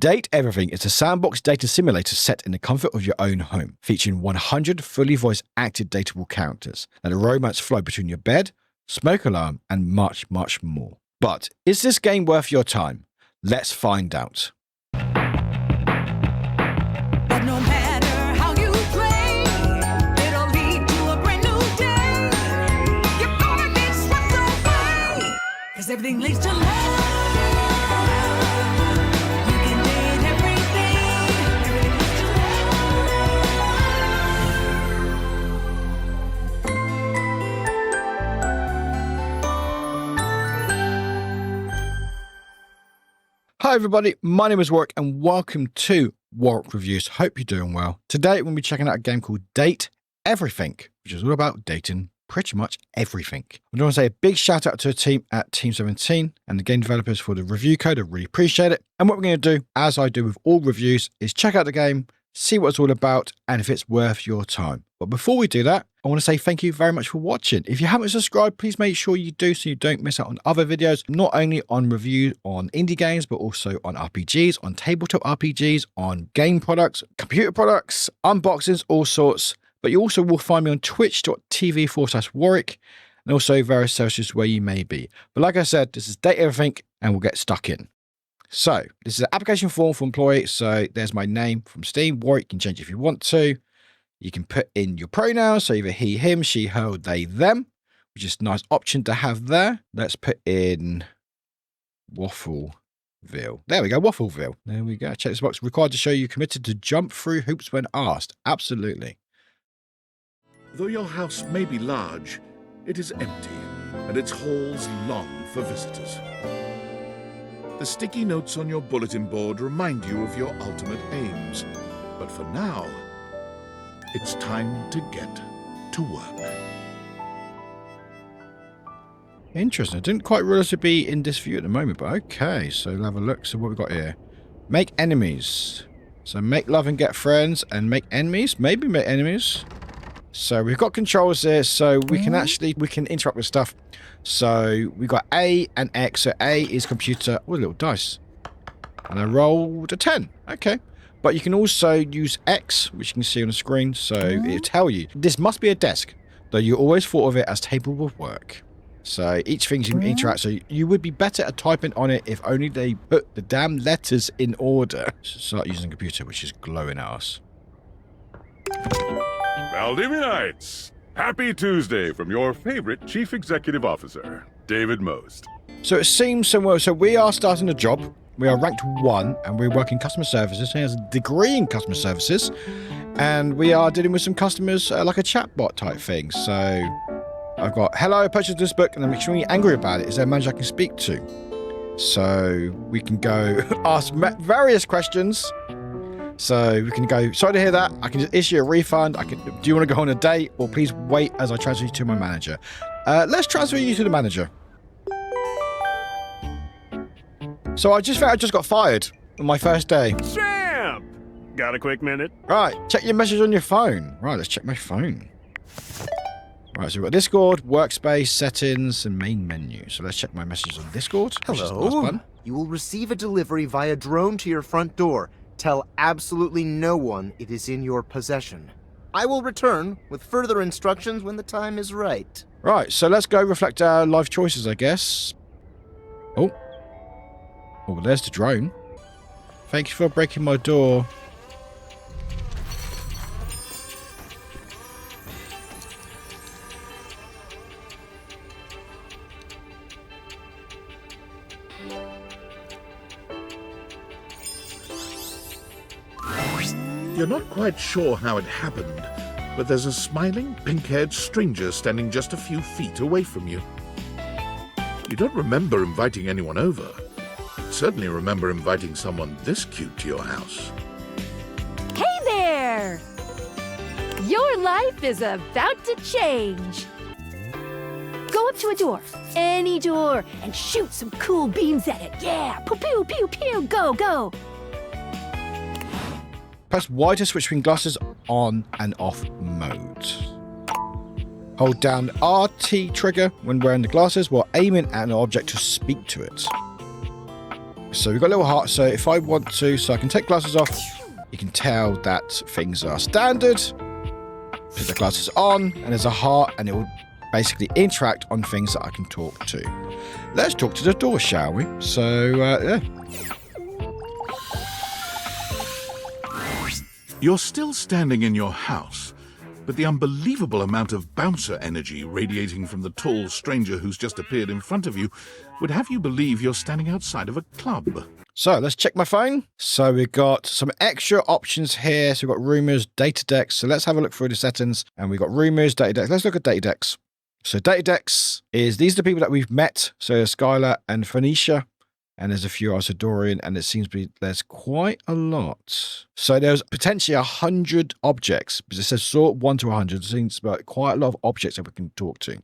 Date Everything is a sandbox data simulator set in the comfort of your own home, featuring 100 fully voice-acted dateable characters. Let a romance flow between your bed, smoke alarm, and much, much more. But is this game worth your time? Let's find out. But no matter how you play, it'll lead to a brand new day. You're gonna get swept away, 'cause everything leads to love. You can date everything, everything leads to Hi everybody, my name is Warwick and welcome to Warwick Reviews. Hope you're doing well. Today we're going to be checking out a game called Date Everything, which is all about dating pretty much everything. I want to say a big shout out to the team at Team 17 and the game developers for the review code. I really appreciate it. And what we're going to do, as I do with all reviews, is check out the game, see what it's all about, and if it's worth your time. But before we do that, I want to say thank you very much for watching. If you haven't subscribed, please make sure you do so you don't miss out on other videos, not only on reviews on indie games, but also on RPGs, on tabletop RPGs, on game products, computer products, unboxings, all sorts. But you also will find me on twitch.tv/Warwick and also various socials where you may be. But like I said, this is Date Everything and we'll get stuck in. So this is an application form for employee. So there's my name from Steam. Warwick, you can change it if you want to. You can put in your pronouns, so either he, him, she, her, they, them, which is a nice option to have there. Let's put in Waffleville. There we go, Waffleville. There we go. Check this box. Required to show you committed to jump through hoops when asked. Absolutely. Though your house may be large, it is empty, and its halls long for visitors. The sticky notes on your bulletin board remind you of your ultimate aims. But for now, it's time to get to work. Interesting. I didn't quite realize it'd be in this view at the moment, but okay. So we'll have a look. So what we got here? Make enemies. So make love and get friends, and make enemies. Maybe make enemies. So we've got controls here, so we can interact with stuff. So we got A and X. So A is computer. Oh, a little dice. And I rolled a 10. Okay. But you can also use X, which you can see on the screen, so it'll tell you. This must be a desk, though you always thought of it as table of work. So each thing you can interact, so you would be better at typing on it if only they put the damn letters in order. Start using the computer, which is glowing at us. Valdivinites! Happy Tuesday from your favorite Chief Executive Officer, David Most. So it seems somewhere, so we are starting a job. We are ranked 1 and we're working customer services. He has a degree in customer services and we are dealing with some customers like a chatbot type thing. So I've got, hello, I purchased this book and I'm extremely angry about it. Is there a manager I can speak to? So we can go ask various questions. So we can go, sorry to hear that. I can just issue a refund. Do you want to go on a date or please wait as I transfer you to my manager? Let's transfer you to the manager. So I just got fired on my first day. Champ! Got a quick minute? Right, check your message on your phone. Right, let's check my phone. Right, so we've got Discord, workspace, settings, and main menu. So let's check my messages on Discord. Hello. You will receive a delivery via drone to your front door. Tell absolutely no one it is in your possession. I will return with further instructions when the time is right. Right, so let's go reflect our life choices, I guess. Oh, there's the drone. Thank you for breaking my door. You're not quite sure how it happened, but there's a smiling, pink-haired stranger standing just a few feet away from you. You don't remember inviting anyone over. Certainly remember inviting someone this cute to your house. Hey there! Your life is about to change. Go up to a door, any door, and shoot some cool beams at it. Yeah, pew, pew, pew, pew, go, go. Press Y to switch between glasses on and off mode. Hold down RT trigger when wearing the glasses while aiming at an object to speak to it. So we've got a little heart. So if I want to, so I can take glasses off, you can tell that things are standard. Put the glasses on, and there's a heart, and it will basically interact on things that I can talk to. Let's talk to the door, shall we? So, yeah. You're still standing in your house, but the unbelievable amount of bouncer energy radiating from the tall stranger who's just appeared in front of you would have you believe you're standing outside of a club. So let's check my phone. So we've got some extra options here. So we've got rumors, data decks. So let's have a look through the settings. And we've got rumors, data decks. Let's look at data decks. So data decks is, these are the people that we've met. So Skylar and Phoenicia. And there's a few, also Dorian, and it seems to be, there's quite a lot. So there's potentially 100 objects, because it says sort 1 to 100. It seems like quite a lot of objects that we can talk to.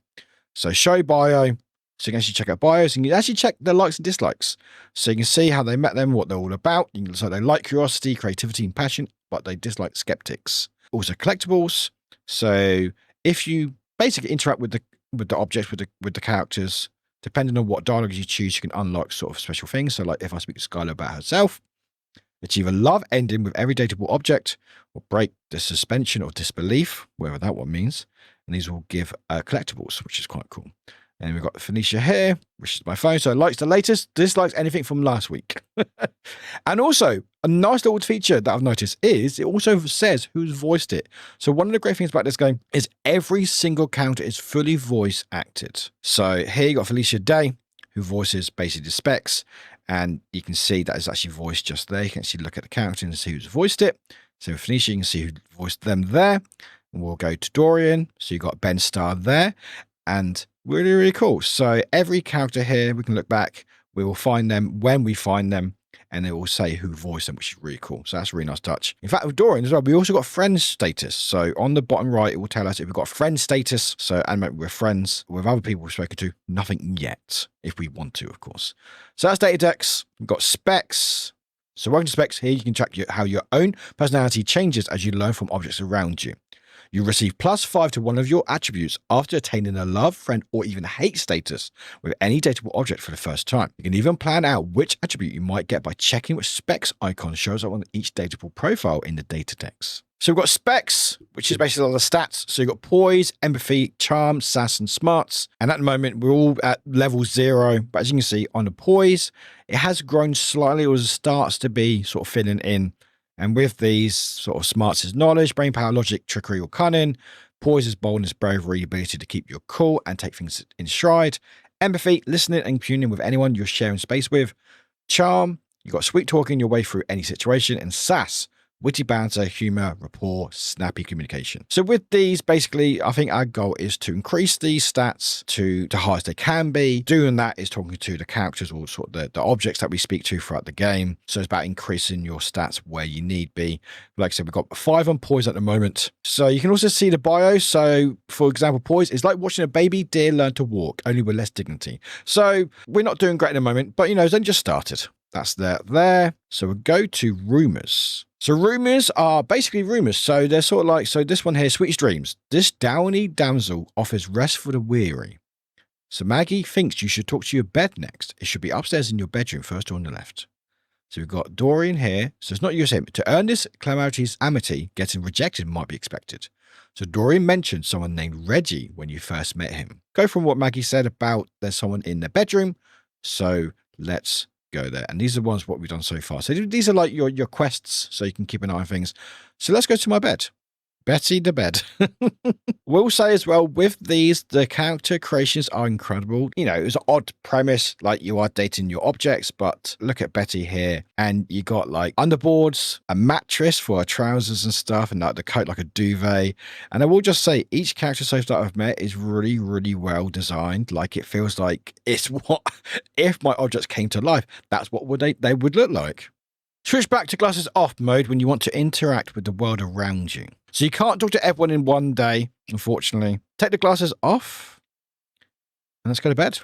So show bio. So you can actually check out bios, and you can actually check their likes and dislikes. So you can see how they met them, what they're all about. You can, so they like curiosity, creativity, and passion, but they dislike skeptics. Also collectibles. So if you basically interact with the objects, with the characters, depending on what dialogues you choose, you can unlock sort of special things. So like if I speak to Skylar about herself, achieve a love ending with every dateable object, or break the suspension of disbelief, whatever that one means. And these will give collectibles, which is quite cool. And we've got Phoenicia here, which is my phone. So likes the latest, dislikes anything from last week. And also, a nice little feature that I've noticed is it also says who's voiced it. So one of the great things about this game is every single character is fully voice acted. So here you got Felicia Day, who voices basically the Specs. And you can see that is actually voiced just there. You can actually look at the character and see who's voiced it. So Phoenicia, you can see who voiced them there. And we'll go to Dorian. So you've got Ben Starr there. And really, really cool. So every character here, we can look back. We will find them when we find them, and it will say who voiced them, which is really cool. So that's a really nice touch. In fact, with Dorian as well, we also got friend status. So on the bottom right, it will tell us if we've got friend status. So and we're friends with other people we've spoken to. Nothing yet, if we want to, of course. So that's data decks. We've got specs. So welcome to specs. Here you can track how your own personality changes as you learn from objects around you. You receive +5 to one of your attributes after attaining a love, friend, or even hate status with any dateable object for the first time. You can even plan out which attribute you might get by checking which specs icon shows up on each dateable profile in the data decks. So we've got specs, which is basically all the stats. So you've got poise, empathy, charm, sass, and smarts. And at the moment, we're all at level 0. But as you can see on the poise, it has grown slightly as it starts to be sort of filling in. And with these sort of smarts is knowledge, brain power, logic, trickery, or cunning. Poise is boldness, bravery, ability to keep your cool and take things in stride. Empathy, listening and communing with anyone you're sharing space with. Charm, you've got sweet talking your way through any situation. And sass, witty banter, humor, rapport, snappy communication. So with these, basically, I think our goal is to increase these stats to the highest they can be. Doing that is talking to the characters or sort of the objects that we speak to throughout the game. So it's about increasing your stats where you need be. Like I said, we've got 5 on poise at the moment. So you can also see the bio. So for example, poise is like watching a baby deer learn to walk, only with less dignity. So we're not doing great at the moment, but you know, it's only just started. That's there. So we'll go to rumors. So rumors are basically rumors. So they're sort of like, so this one here, Sweetest Dreams. This downy damsel offers rest for the weary. So Maggie thinks you should talk to your bed next. It should be upstairs in your bedroom, first or on the left. So we've got Dorian here. So it's not your same. To earn this calamity's amity, getting rejected might be expected. So Dorian mentioned someone named Reggie when you first met him. Go from what Maggie said about there's someone in their bedroom. So let's go there. And these are the ones what we've done so far. So these are like your quests, so you can keep an eye on things. So let's go to my bed. Betty the bed. We'll say as well, with these, the character creations are incredible. You know, it was an odd premise, like you are dating your objects, but look at Betty here. And you got like underboards, a mattress for her trousers and stuff, and like the coat like a duvet. And I will just say, each character so far that I've met is really, really well designed. Like it feels like it's what, if my objects came to life, that's what they would look like. Switch back to glasses off mode when you want to interact with the world around you. So you can't talk to everyone in one day, unfortunately. Take the glasses off. And let's go to bed.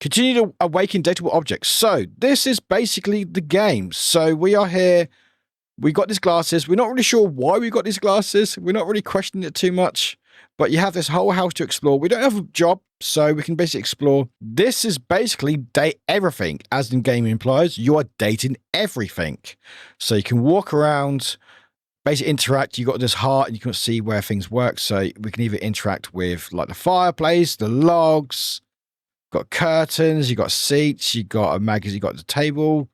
Continue to awaken dateable objects. So this is basically the game. So we are here. We got these glasses. We're not really sure why we got these glasses. We're not really questioning it too much. But you have this whole house to explore. We don't have a job, So we can basically explore. This is basically date everything. As in gaming implies, you are dating everything. So you can walk around, basically interact. You got this heart and you can see where things work. So we can either interact with like the fireplace, the logs, got curtains, you got seats, you got a magazine, you got the table.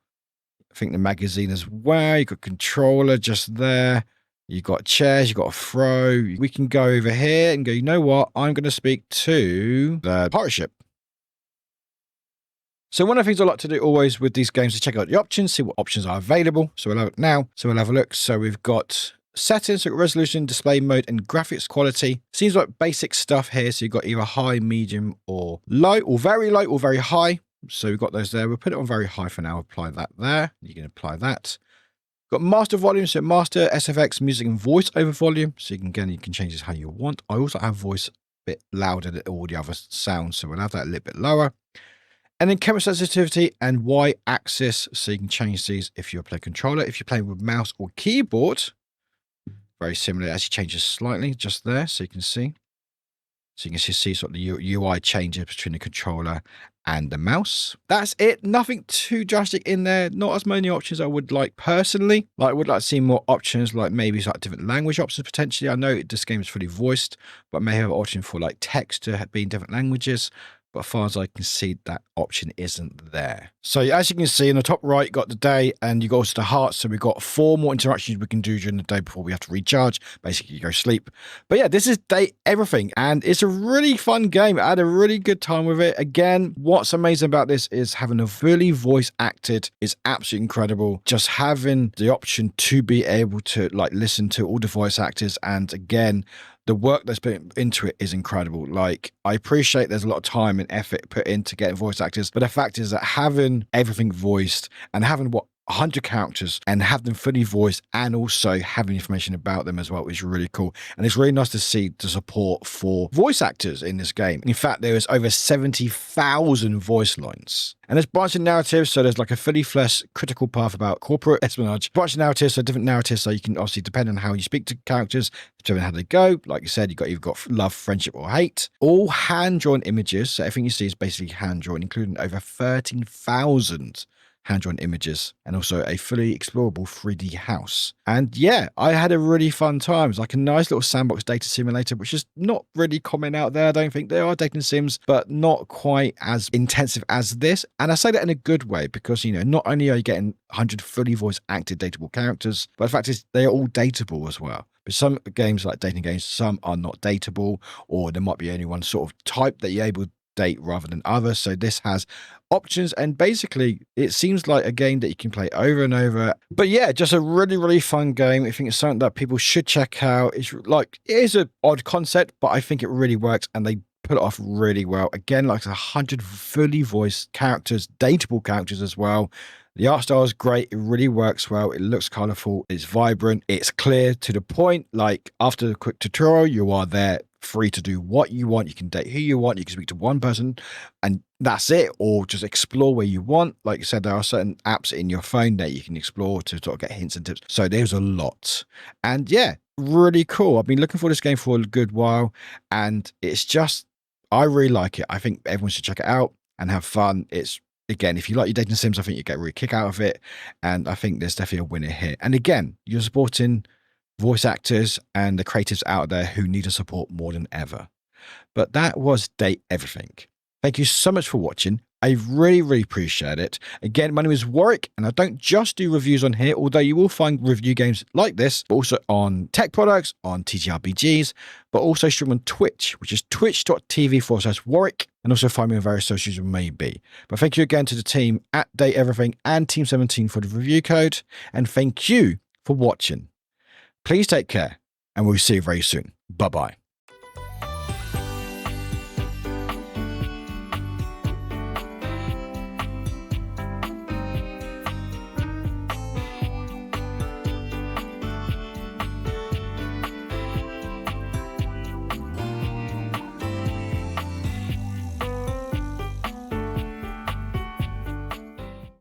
I think the magazine as well. You got controller just there. You got chairs, you got a throw. We can go over here and go, you know what? I'm going to speak to the pirate ship. So one of the things I like to do always with these games is check out the options, see what options are available. So we'll have it now. So we'll have a look. So we've got settings, so resolution, display mode, and graphics quality. Seems like basic stuff here. So you've got either high, medium, or low, or very high. So we've got those there. We'll put it on very high for now. Apply that there. You can apply that. Got master volume, so master SFX music and voice over volume. So you can change this how you want. I also have voice a bit louder than all the other sounds, so we'll have that a little bit lower. And then camera sensitivity and Y-axis, so you can change these if you're playing controller. If you're playing with mouse or keyboard, very similar. It actually changes slightly just there, so you can see. So you can see sort of the UI changes between the controller and the mouse. That's it. Nothing too drastic in there. Not as many options I would like personally. Like I would like to see more options, like maybe like different language options potentially. I know this game is fully voiced, but may have an option for like text to be in different languages. But as far as I can see, that option isn't there. So as you can see in the top right, you got the day and you got also the heart. So we've got 4 more interactions we can do during the day before we have to recharge. Basically, you go sleep. But yeah, this is Date Everything. And it's a really fun game. I had a really good time with it. Again, what's amazing about this is having a fully voice acted is absolutely incredible. Just having the option to be able to like listen to all the voice actors. And again, the work that's put into it is incredible. Like, I appreciate there's a lot of time and effort put into getting voice actors, but the fact is that having everything voiced and having 100 characters and have them fully voiced and also having information about them as well is really cool. And it's really nice to see the support for voice actors in this game. In fact, there is over 70,000 voice lines. And there's branching narratives, so there's like a fully fleshed critical path about corporate espionage. Branching narratives, so different narratives, so you can obviously depend on how you speak to characters, determine how they go. Like you said, you've got love, friendship, or hate. All hand-drawn images, so everything you see is basically hand-drawn, including over 13,000 hand-drawn images, and also a fully explorable 3D house. And yeah, I had a really fun time. It's like a nice little sandbox data simulator, which is not really common out there. I don't think there are dating sims, but not quite as intensive as this. And I say that in a good way because, you know, not only are you getting 100 fully voice acted dateable characters, but the fact is they are all dateable as well. But some games like dating games, some are not dateable, or there might be only one sort of type that you're able to date rather than others. So this has options, and basically it seems like a game that you can play over and over. But yeah, just a really fun game. I think it's something that people should check out. It's like, it is an odd concept, but I think it really works and they put it off really well. Again, like 100 fully voiced characters, dateable characters as well. The art style is great. It really works well. It looks colorful. It's vibrant. It's clear to the point. Like after the quick tutorial, you are there free to do what you want. You can date who you want. You can speak to one person and that's it, or just explore where you want. Like I said, there are certain apps in your phone that you can explore to sort of get hints and tips. So there's a lot. And yeah, really cool. I've been looking for this game for a good while and it's just, I really like it. I think everyone should check it out and have fun. It's, again, if you like your dating sims, I think you get a real kick out of it. And I think there's definitely a winner here. And again, you're supporting voice actors and the creatives out there who need the support more than ever. But that was Date Everything. Thank you so much for watching. I really appreciate it. Again, my name is Warwick, and I don't just do reviews on here, although you will find review games like this, but also on tech products, on TTRPGs, but also stream on Twitch, which is twitch.tv/Warwick, and also find me on various socials maybe. But thank you again to the team at Date Everything and Team 17 for the review code, and thank you for watching. Please take care, and we'll see you very soon. Bye-bye.